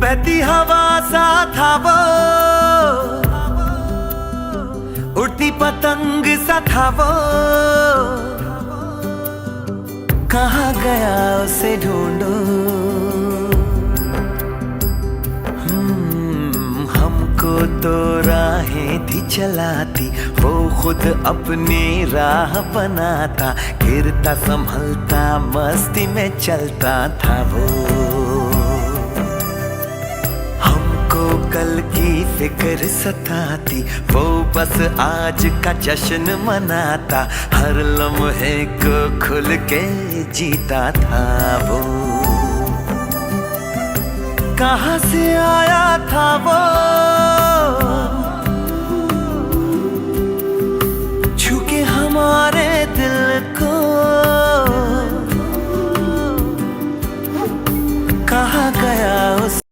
बहती हवा सा था वो, उड़ती पतंग सा था वो, कहाँ गया उसे ढूंढो। हमको तो राहें थी चलाती, वो खुद अपनी राह बनाता, गिरता संभलता मस्ती में चलता था वो। कल की फिक्र सताती, वो बस आज का जश्न मनाता, हर लम्हे को खुल के जीता था वो। कहाँ से आया था वो,